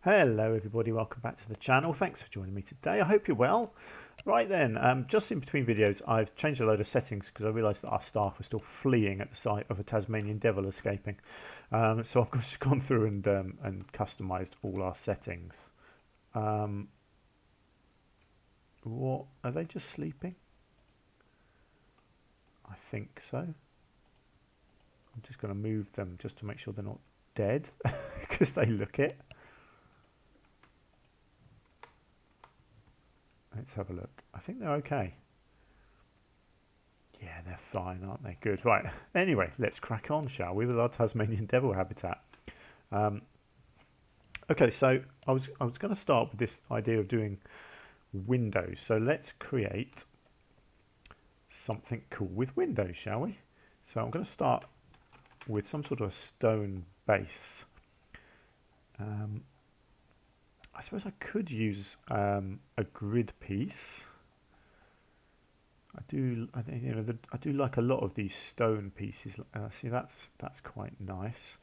Hello everybody, welcome back to the channel. Thanks for joining me today. I hope you're well. Right then, just in between videos I've changed a load of settings because I realised that our staff were still fleeing at the sight of a Tasmanian devil escaping. So I've just gone through and customised all our settings. What, are they just sleeping? I think so. I'm just going to move them just to make sure they're not dead because they look it. Let's have a look. I think they're okay. Yeah, they're fine, aren't they? Good. Right. Anyway, let's crack on, shall we, with our Tasmanian devil habitat. Okay, so I was going to start with this idea of doing windows. So let's create something cool with windows, shall we? So I'm going to start with some sort of a stone base. I suppose I could use a grid piece. I do like a lot of these stone pieces. See, that's quite nice.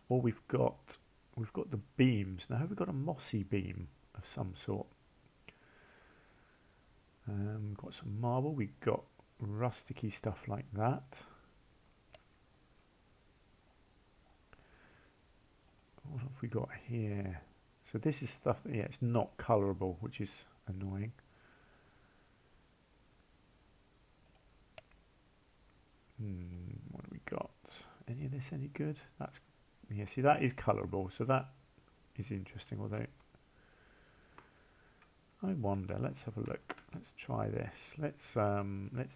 Or we've got the beams. Now, have we got a mossy beam of some sort? We've got some marble. We've got rusticy stuff like that. What have we got here? So this is stuff that, yeah, it's not colourable, which is annoying. What have we got? Any of this any good? That's, yeah, see, that is colourable, so that is interesting, although I wonder, let's have a look. Let's try this. Let's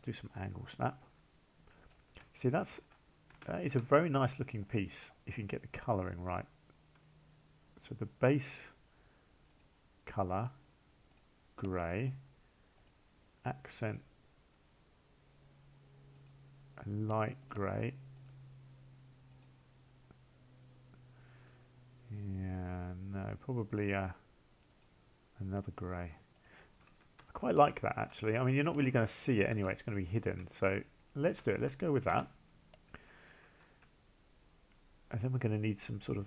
do some angle snap. See, that is a very nice looking piece if you can get the colouring right. So the base colour, grey, accent light grey. Yeah, no, probably another grey. I quite like that actually. I mean, you're not really going to see it anyway, it's going to be hidden. So let's do it. Let's go with that. And then we're going to need some sort of,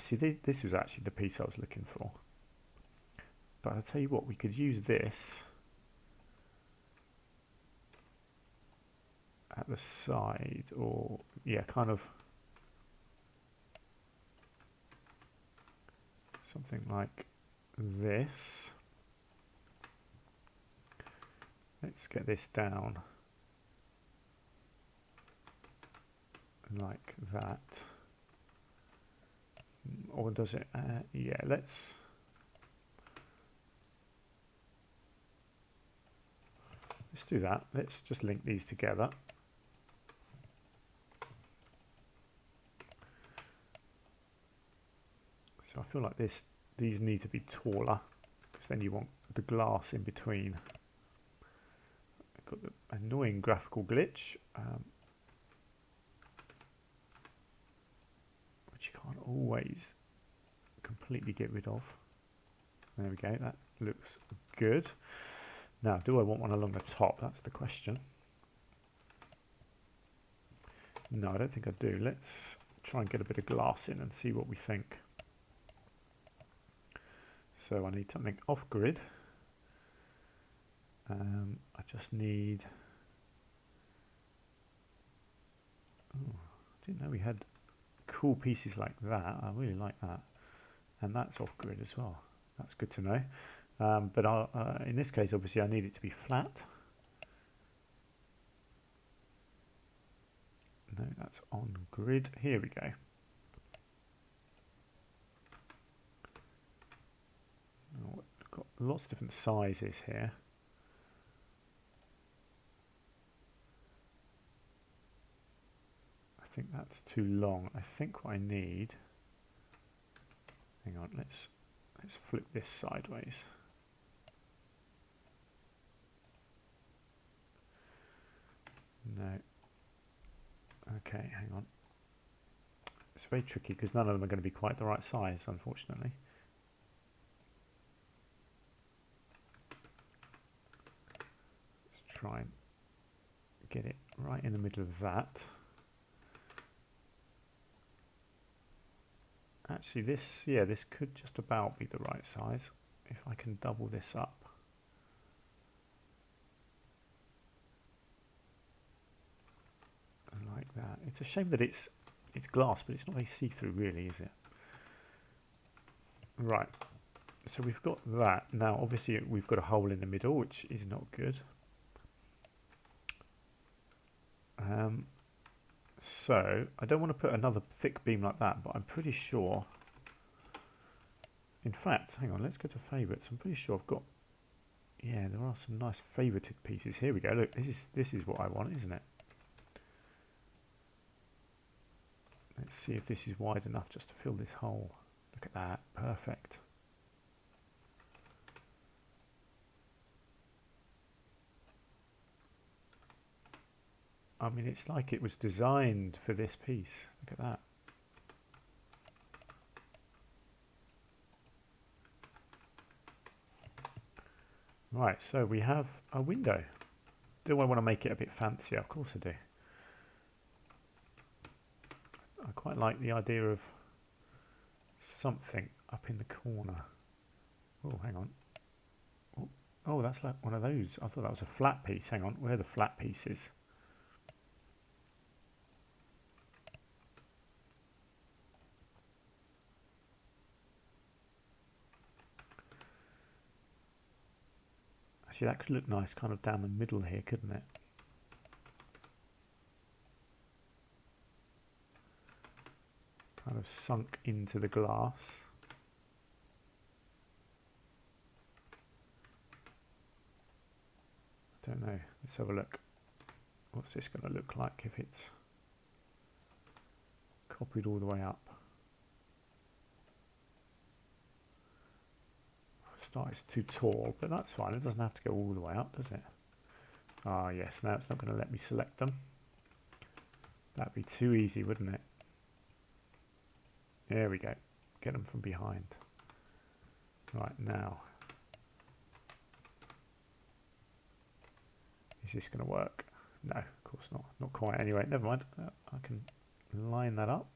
see, this was actually the piece I was looking for. But I'll tell you what, we could use this at the side, or yeah, kind of something like this. Let's get this down like that. Or does it? Yeah, let's do that. Let's just link these together. So I feel like these need to be taller, because then you want the glass in between. I've got the annoying graphical glitch, which you can't always completely get rid of. There we go, that looks good. Now, do I want one along the top? That's the question. No, I don't think I do. Let's try and get a bit of glass in and see what we think. So I need something off-grid. I just need... Oh, I didn't know we had cool pieces like that. I really like that. And that's off-grid as well. That's good to know. But in this case, obviously, I need it to be flat. No, that's on grid. Here we go. Oh, I've got lots of different sizes here. I think that's too long. I think what I need... Hang on, let's flip this sideways. No. Okay, hang on. It's very tricky because none of them are going to be quite the right size, unfortunately. Let's try and get it right in the middle of that. Actually, this, yeah, this could just about be the right size if I can double this up. Like that. It's a shame that it's glass, but it's not very see-through really, is it? Right. So we've got that. Now, obviously, we've got a hole in the middle, which is not good. So I don't want to put another thick beam like that, but I'm pretty sure. In fact, hang on, let's go to favourites. I'm pretty sure I've got. Yeah, there are some nice favorited pieces. Here we go. Look, this is what I want, isn't it? Let's see if this is wide enough just to fill this hole. Look at that, perfect. I mean, it's like it was designed for this piece. Look at that. Right, so we have a window. Do I want to make it a bit fancier? Of course I do. I quite like the idea of something up in the corner. Oh, hang on. Oh, that's like one of those. I thought that was a flat piece. Hang on, where are the flat pieces? Actually, that could look nice kind of down the middle here, couldn't it? Kind of sunk into the glass. I don't know. Let's have a look. What's this going to look like if it's copied all the way up? It's too tall, but that's fine. It doesn't have to go all the way up, does it? Ah, yes. Now it's not going to let me select them. That'd be too easy, wouldn't it? There we go. Get them from behind. Right, now. Is this going to work? No, of course not. Not quite. Anyway, never mind. I can line that up.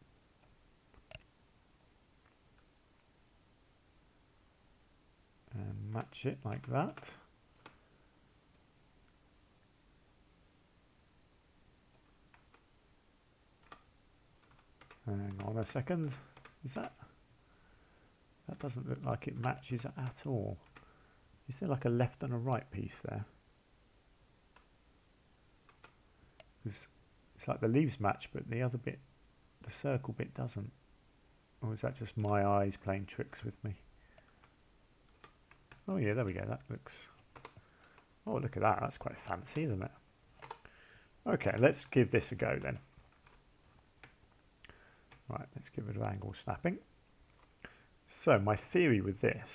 And match it like that. Hang on a second. Is that doesn't look like it matches at all. Is there like a left and a right piece there? Because it's like the leaves match, but the other bit, the circle bit doesn't. Or is that just my eyes playing tricks with me? Oh yeah, there we go. That looks. Oh, look at that. That's quite fancy, isn't it? Okay, let's give this a go then. Right, let's give it an angle snapping. So my theory with this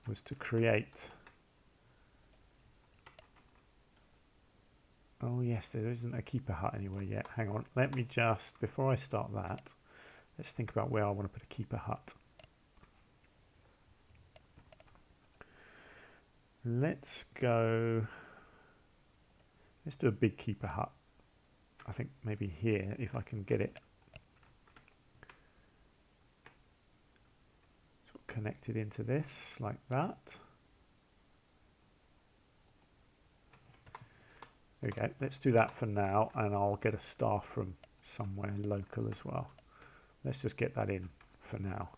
was to create. Oh yes, there isn't a keeper hut anywhere yet. Hang on, let me just, before I start that, let's think about where I want to put a keeper hut. Let's go, let's do a big keeper hut. I think maybe here, if I can get it sort of connected into this, like that. There we go, let's do that for now, and I'll get a star from somewhere local as well. Let's just get that in for now.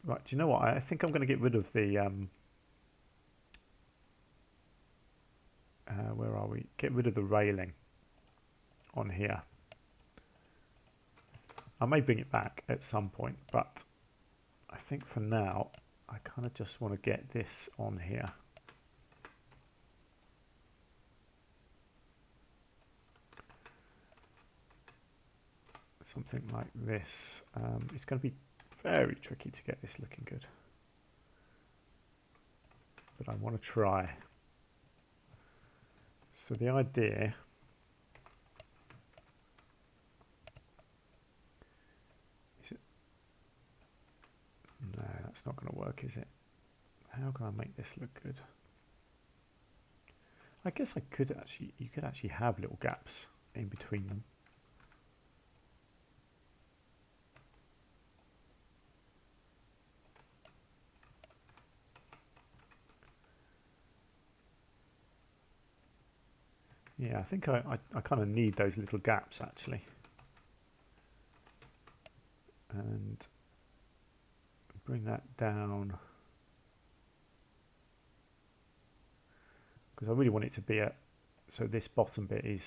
Right, do you know what, I think I'm going to get rid of the, where are we? Get rid of the railing on here. I may bring it back at some point, but I think for now I kind of just want to get this on here. Something like this. It's going to be very tricky to get this looking good, but I want to try. So the idea is it, no, that's not going to work, is it? How can I make this look good? I guess I could actually, you could actually have little gaps in between them. Yeah, I think I kind of need those little gaps actually. And bring that down. Because I really want it to be so this bottom bit is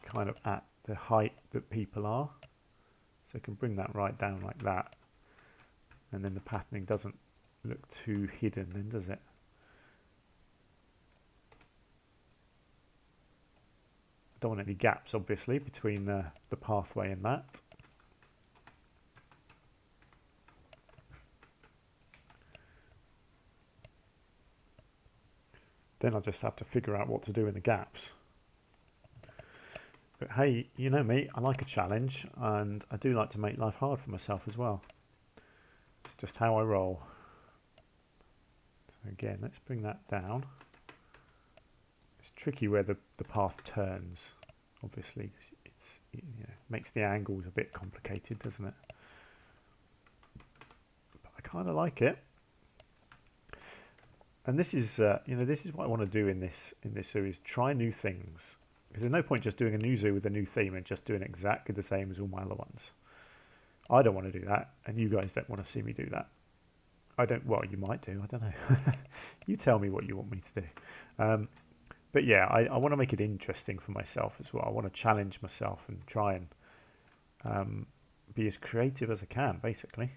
kind of at the height that people are. So I can bring that right down like that. And then the patterning doesn't look too hidden then, does it? I don't want any gaps, obviously, between the pathway and that. Then I'll just have to figure out what to do in the gaps. But hey, you know me, I like a challenge, and I do like to make life hard for myself as well. It's just how I roll. So again, let's bring that down. It's tricky where the path turns, obviously. It makes the angles a bit complicated, doesn't it? But I kind of like it. And this is, this is what I want to do in this series. Try new things. Because there's no point just doing a new zoo with a new theme and just doing exactly the same as all my other ones. I don't want to do that, and you guys don't want to see me do that. Well, you might do, I don't know. You tell me what you want me to do. But yeah, I want to make it interesting for myself as well. I want to challenge myself and try and be as creative as I can, basically.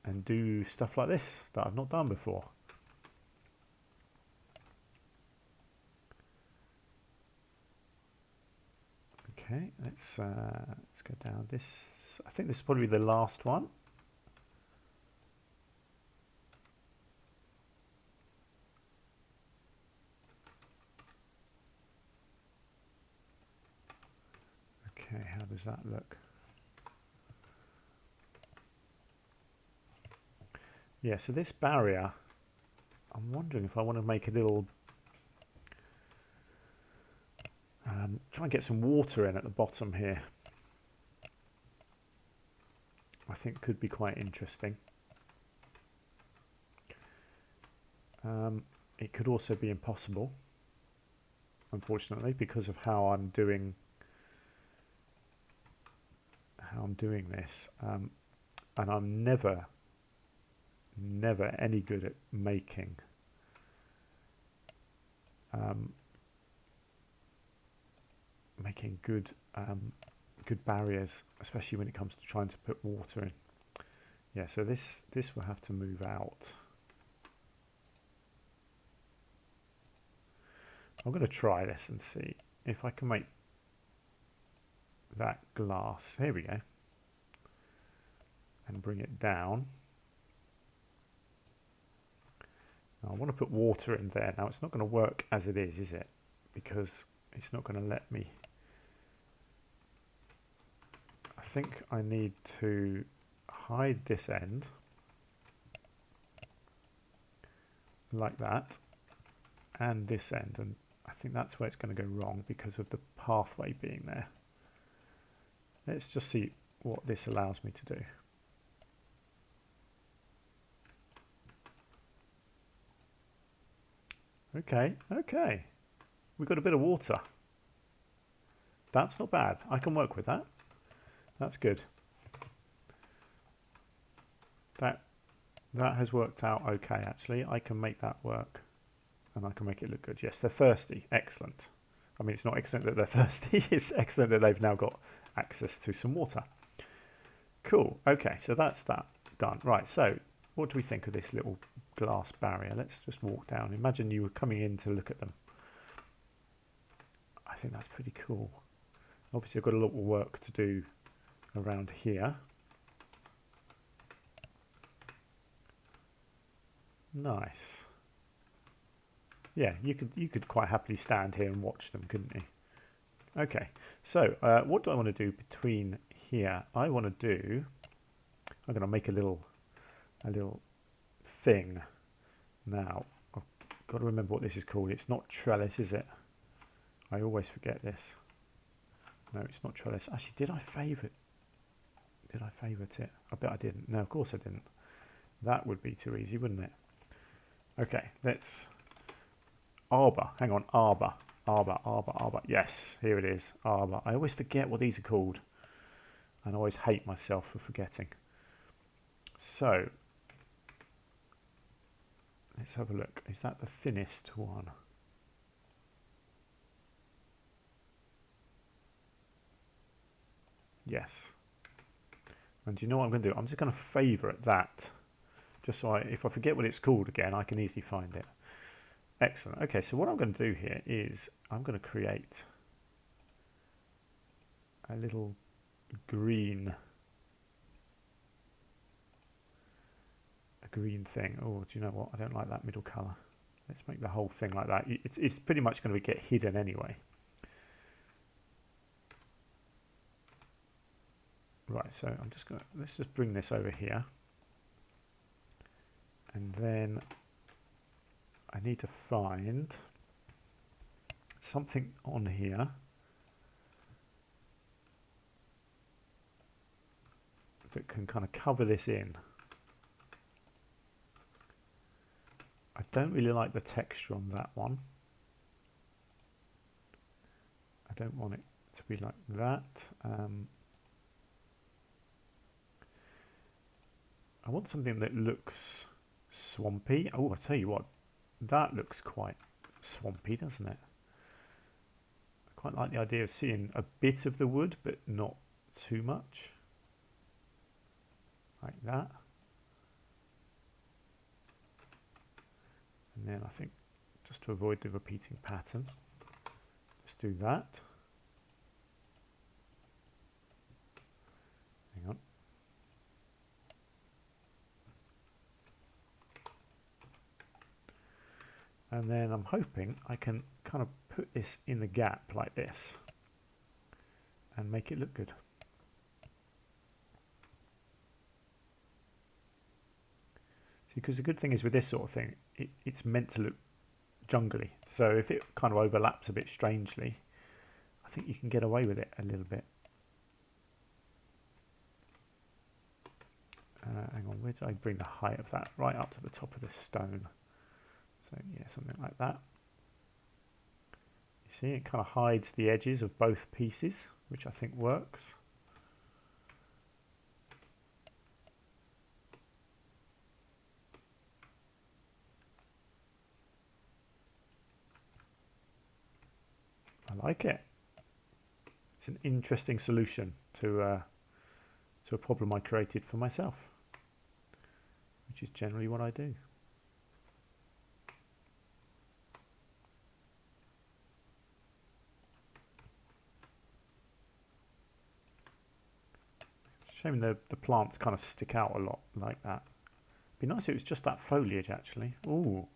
And do stuff like this that I've not done before. Okay, let's go down this. I think this is probably the last one. Okay, how does that look? Yeah, so this barrier, I'm wondering if I want to make a little, try and get some water in at the bottom here. I think could be quite interesting. It could also be impossible, unfortunately, because of how I'm doing this, and I'm never any good at making good barriers, especially when it comes to trying to put water in. Yeah, so this will have to move out. I'm going to try this and see if I can make that glass. Here we go. And bring it down. Now I want to put water in there. Now it's not going to work as it is it? Because it's not going to let me. I think I need to hide this end like that, and this end, and I think that's where it's going to go wrong because of the pathway being there. Let's just see what this allows me to do. Okay, we've got a bit of water. That's not bad. I can work with that. That's good. That has worked out okay, actually. I can make that work, and I can make it look good. Yes, they're thirsty. Excellent. I mean, it's not excellent that they're thirsty. It's excellent that they've now got access to some water. Cool. Okay, so that's that done. Right, so what do we think of this little glass barrier? Let's just walk down. Imagine you were coming in to look at them. I think that's pretty cool. Obviously, I've got a lot of work to do around here. Nice. Yeah, you could quite happily stand here and watch them, couldn't you? Okay, so what do I want to do between here? I want to do. I'm going to make a little thing. Now I've got to remember what this is called. It's not trellis, is it? I always forget this. No, it's not trellis. Actually, did I favourite? Did I favourite it? I bet I didn't. No, of course I didn't. That would be too easy, wouldn't it? Okay, let's arbor. Hang on, arbor. Arbor. Yes, here it is. Arbor. I always forget what these are called. And I always hate myself for forgetting. So, let's have a look. Is that the thinnest one? Yes. And do you know what I'm going to do? I'm just going to favourite that. Just so if I forget what it's called again, I can easily find it. Excellent. Okay, so what I'm going to do here is I'm going to create a little green thing. Oh, do you know what? I don't like that middle colour. Let's make the whole thing like that. It's pretty much going to get hidden anyway. Right, so I'm just going to, let's just bring this over here. And then I need to find something on here that can kind of cover this in. I don't really like the texture on that one. I don't want it to be like that. I want something that looks swampy. Oh, I tell you what, that looks quite swampy, doesn't it? I quite like the idea of seeing a bit of the wood, but not too much. Like that. And then I think, just to avoid the repeating pattern, let's do that. Hang on. And then I'm hoping I can kind of put this in the gap like this and make it look good. Because the good thing is with this sort of thing, it's meant to look jungly. So if it kind of overlaps a bit strangely, I think you can get away with it a little bit. Hang on, where did I bring the height of that? Right up to the top of the stone. So yeah, something like that. You see, it kind of hides the edges of both pieces, which I think works. I like it. It's an interesting solution to a problem I created for myself, which is generally what I do. Shame the plants kind of stick out a lot like that. Be nice if it was just that foliage actually. Ooh.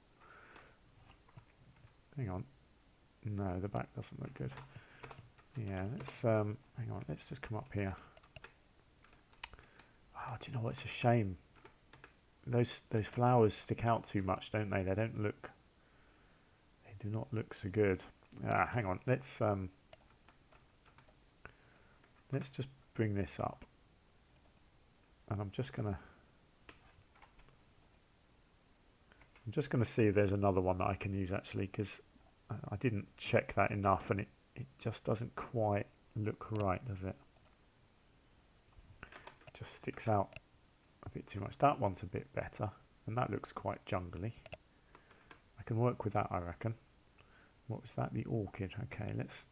Hang on. No, the back doesn't look good. Yeah, let's hang on, let's just come up here. Oh, do you know what? It's a shame. Those flowers stick out too much, don't they? They don't look. They do not look so good. Hang on. Let's just bring this up, and I'm just gonna see if there's another one that I can use actually, because I didn't check that enough, and it just doesn't quite look right, does it? It just sticks out a bit too much. That one's a bit better, and that looks quite jungly. I can work with that, I reckon. What was that? The orchid. Okay, let's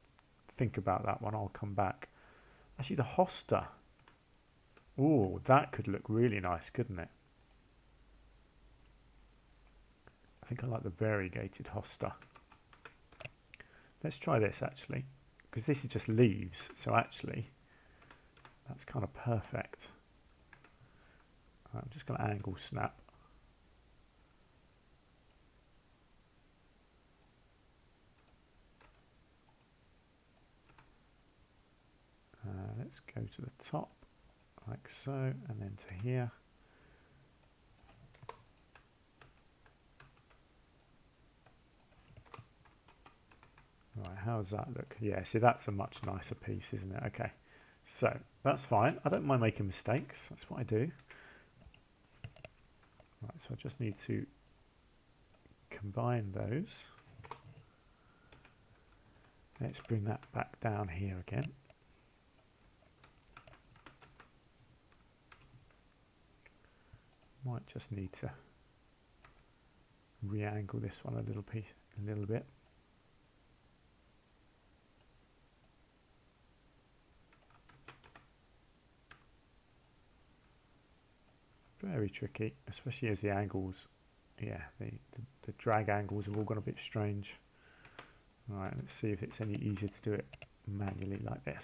think about that one. I'll come back. Actually, the hosta. Ooh, that could look really nice, couldn't it? I think I like the variegated hosta. Let's try this actually, because this is just leaves, so actually that's kind of perfect. I'm just going to angle snap. Let's go to the top like so, and then to here. Right, how does that look? Yeah, see, that's a much nicer piece, isn't it? Okay, so that's fine. I don't mind making mistakes. That's what I do. Right, so I just need to combine those. Let's bring that back down here again. Might just need to re-angle this one a little bit. Very tricky, especially as the angles, yeah, the drag angles have all gone a bit strange. Right, let's see if it's any easier to do it manually like this.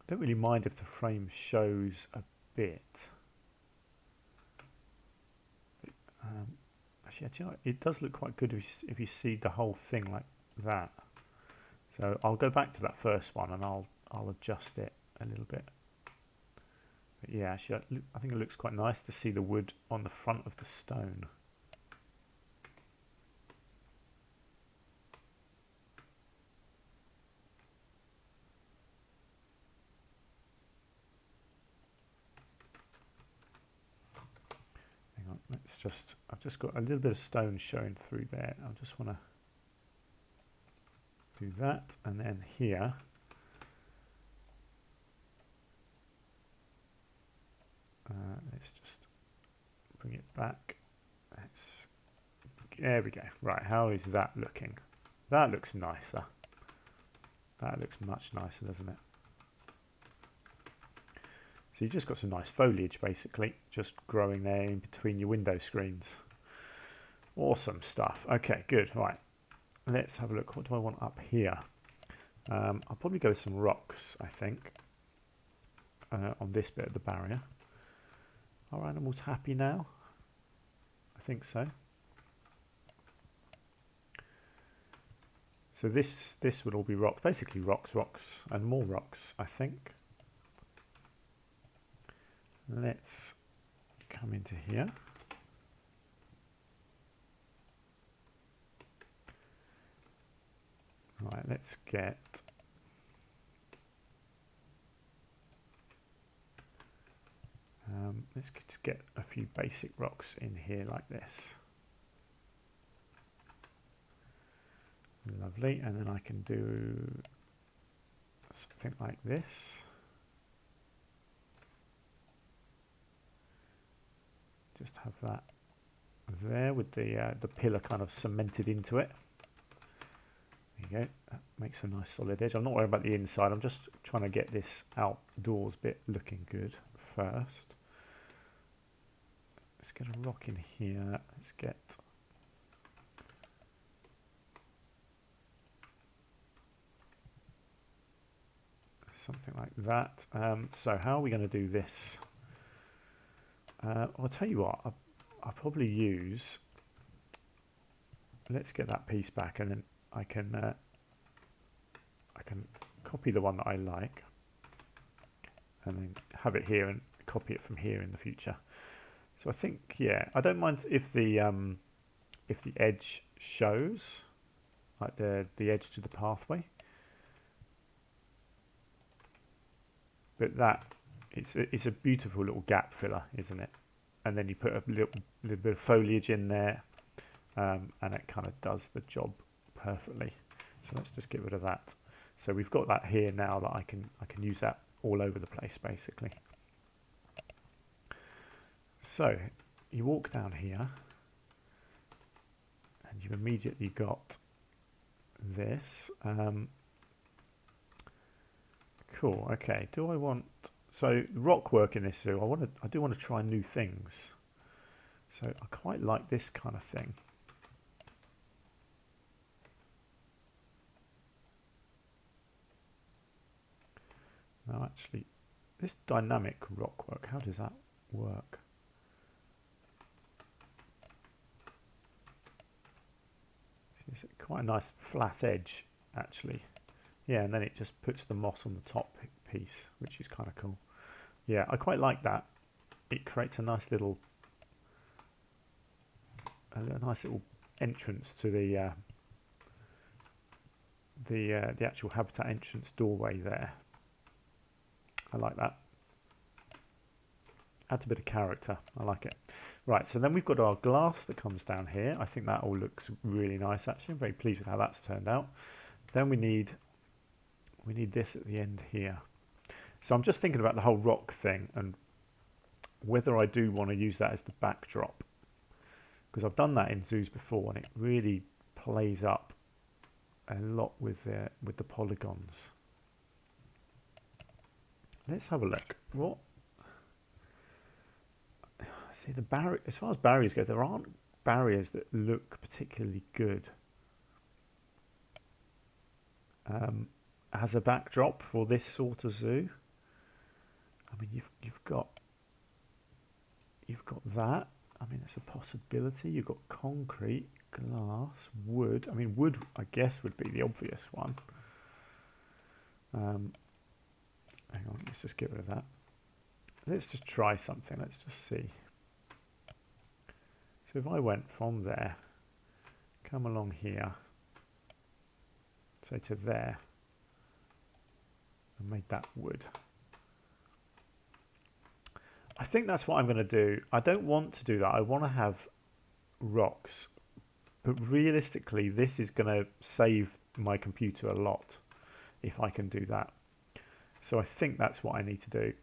I don't really mind if the frame shows a bit. Actually, you know, it does look quite good if you see the whole thing like that. So I'll go back to that first one and I'll adjust it a little bit. But yeah, actually, I think it looks quite nice to see the wood on the front of the stone. Hang on, I've just got a little bit of stone showing through there. I just want to do that, and then here let's just bring it back. There we go. Right, how is that looking? That looks nicer. That looks much nicer, doesn't it? So you've just got some nice foliage, basically, just growing there in between your window screens. Awesome stuff. Okay, good. Right, let's have a look. What do I want up here? I'll probably go with some rocks, I think, on this bit of the barrier. Are animals happy now? I think so. So this would all be rocks, basically rocks, and more rocks, I think. Let's come into here. Right, let's just get a few basic rocks in here like this. Lovely, and then I can do something like this. Just have that there with the pillar kind of cemented into it. There you go, that makes a nice solid edge. I'm not worried about the inside, I'm just trying to get this outdoors bit looking good first. Let's get a rock in here, let's get something like that. So how are we going to do this? I'll tell you what, I'll probably use, let's get that piece back, and then I can copy the one that I like and then have it here and copy it from here in the future. So I think, yeah, I don't mind if the edge shows, like the edge to the pathway, but that it's a beautiful little gap filler, isn't it? And then you put a little bit of foliage in there, and it kind of does the job perfectly. So let's just get rid of that. So we've got that here now that I can use that all over the place, basically. So you walk down here and you've immediately got this. Cool. Okay. Do I want, so rock work in this zoo? I do want to try new things. So I quite like this kind of thing. Now actually, this dynamic rock work, how does that work? It's quite a nice flat edge, actually. Yeah, and then it just puts the moss on the top piece, which is kind of cool. Yeah, I quite like that. It creates a nice little entrance to the actual habitat entrance doorway there. I like that. Adds a bit of character. I like it. Right, so then we've got our glass that comes down here. I think that all looks really nice actually. I'm very pleased with how that's turned out. Then we need this at the end here. So I'm just thinking about the whole rock thing and whether I do want to use that as the backdrop, because I've done that in zoos before and it really plays up a lot with the polygons. Let's have a look. What? See, the barrier, as far as barriers go, there aren't barriers that look particularly good as a backdrop for this sort of zoo. I mean, you've got that. I mean, it's a possibility. You've got concrete, glass, wood. I mean, wood, I guess, would be the obvious one. Hang on, let's just get rid of that. Let's just try something. Let's just see. So if I went from there, come along here, say to there, and made that wood. I think that's what I'm going to do. I don't want to do that. I want to have rocks. But realistically, this is going to save my computer a lot if I can do that. So I think that's what I need to do.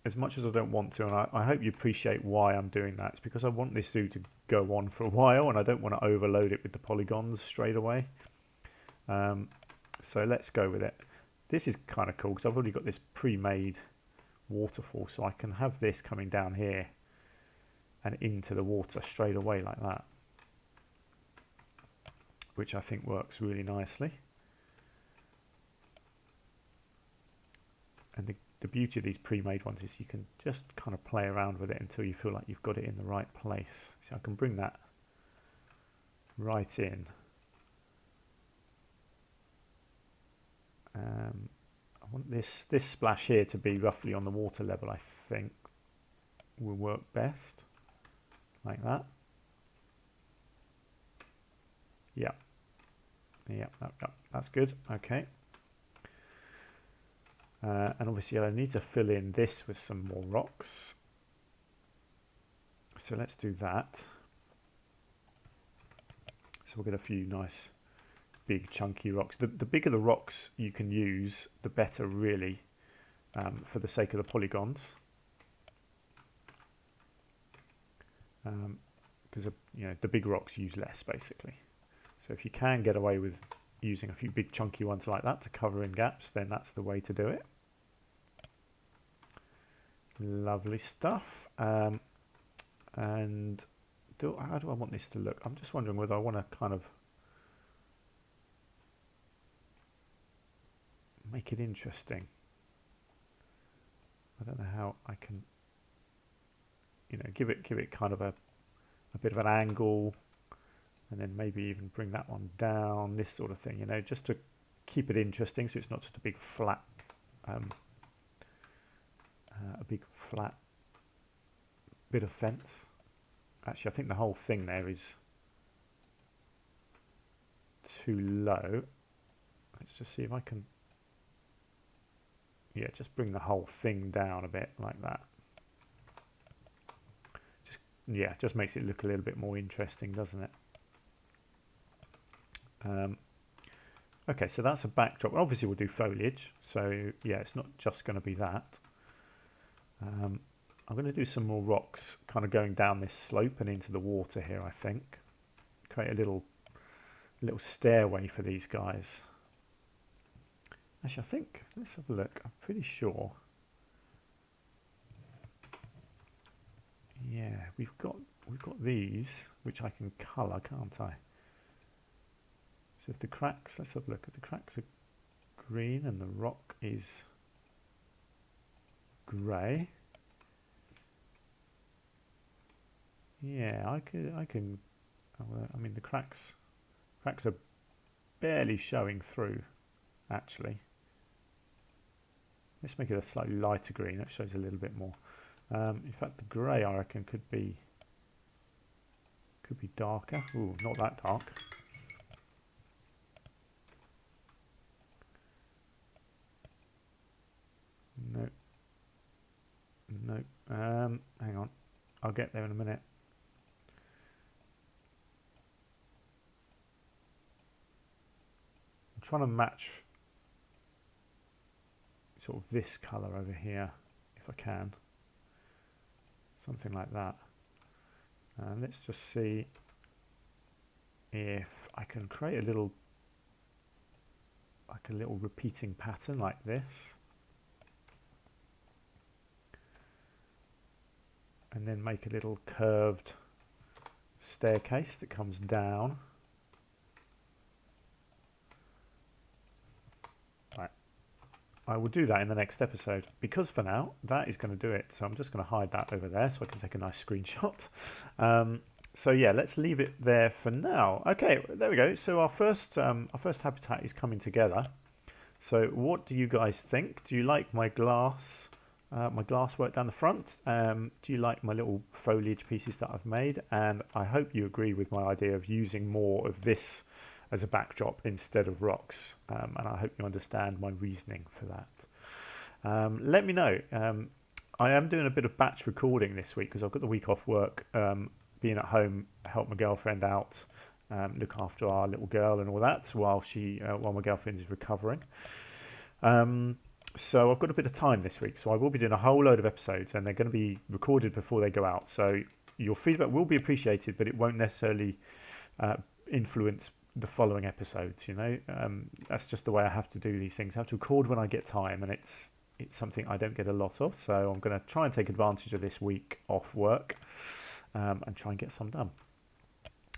As much as I don't want to, and I hope you appreciate why I'm doing that. It's because I want this zoo to go on for a while, and I don't want to overload it with the polygons straight away. So let's go with it. This is kind of cool because I've already got this pre-made waterfall, so I can have this coming down here and into the water straight away like that, which I think works really nicely. And the beauty of these pre-made ones is you can just kind of play around with it until you feel like you've got it in the right place. So I can bring that right in. I want this splash here to be roughly on the water level. I think will work best, like that. Yeah, that's good. Okay. And obviously I need to fill in this with some more rocks. So let's do that. So we'll get a few nice big chunky rocks. The bigger the rocks you can use, the better really, for the sake of the polygons. Because you know, the big rocks use less basically. So if you can get away with using a few big chunky ones like that to cover in gaps, then that's the way to do it. Lovely stuff. And how do I want this to look? I'm just wondering whether I want to kind of make it interesting. I don't know how I can, you know, give it kind of a bit of an angle, and then maybe even bring that one down, this sort of thing, you know, just to keep it interesting, so it's not just a big flat bit of fence. Actually, I think the whole thing there is too low. Let's just see if I can, yeah, just bring the whole thing down a bit like that. Just makes it look a little bit more interesting, doesn't it? Okay, so that's a backdrop. Obviously we'll do foliage, so yeah, it's not just going to be that. I'm going to do some more rocks kind of going down this slope and into the water here, I think. Create a little stairway for these guys. Actually, I think, let's have a look. I'm pretty sure. Yeah, we've got these, which I can colour, can't I? So if the cracks, let's have a look. If the cracks are green and the rock is grey, yeah, I can. I mean, the cracks are barely showing through, actually. Let's make it a slightly lighter green. That shows a little bit more. In fact, the grey I reckon could be darker. Ooh, not that dark. No. Hang on. I'll get there in a minute. I'm trying to match sort of this colour over here, if I can. Something like that. And let's just see if I can create a little repeating pattern like this. And then make a little curved staircase that comes down. Right. I will do that in the next episode, because for now that is going to do it. So I'm just going to hide that over there so I can take a nice screenshot. So yeah, let's leave it there for now. Okay, there we go. So our first habitat is coming together. So what do you guys think? Do you like my glass work down the front? Do you like my little foliage pieces that I've made? And I hope you agree with my idea of using more of this as a backdrop instead of rocks. And I hope you understand my reasoning for that. Let me know. I am doing a bit of batch recording this week because I've got the week off work, being at home, help my girlfriend out, look after our little girl and all that while my girlfriend is recovering. So I've got a bit of time this week, so I will be doing a whole load of episodes, and they're going to be recorded before they go out. So your feedback will be appreciated, but it won't necessarily influence the following episodes. You know, that's just the way I have to do these things. I have to record when I get time, and it's something I don't get a lot of. So I'm going to try and take advantage of this week off work and try and get some done.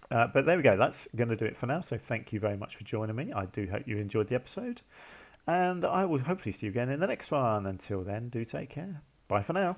But there we go. That's going to do it for now. So thank you very much for joining me. I do hope you enjoyed the episode. And I will hopefully see you again in the next one. Until then, do take care. Bye for now.